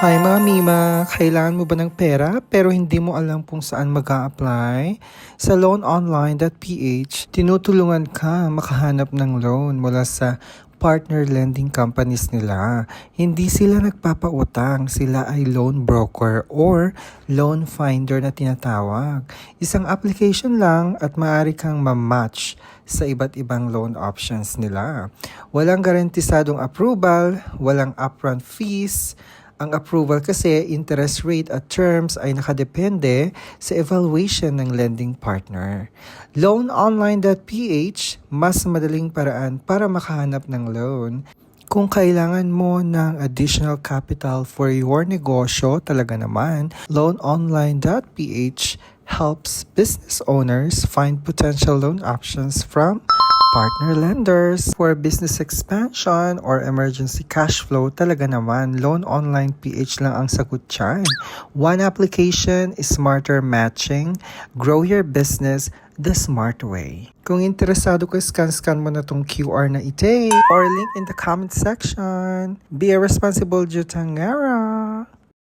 Hi mga Mima, kailangan mo ba ng pera pero hindi mo alam kung saan mag-a-apply? Sa loanonline.ph, tinutulungan ka makahanap ng loan mula sa partner lending companies nila. Hindi sila nagpapautang, sila ay loan broker or loan finder na tinatawag. Isang application lang at maaari kang ma-match sa iba't ibang loan options nila. Walang garantisadong approval, walang upfront fees. Ang approval kasi, interest rate at terms ay nakadepende sa evaluation ng lending partner. Loanonline.ph, mas madaling paraan para makahanap ng loan. Kung kailangan mo ng additional capital for your negosyo, talaga naman, loanonline.ph helps business owners find potential loan options from partner lenders. For business expansion or emergency cash flow, talaga naman, Loan Online PH lang ang sagot dyan. One application, smarter matching, grow your business the smart way. Kung interesado ka, scan mo na tong QR na ite or link in the comment section. Be a responsible Jutangera.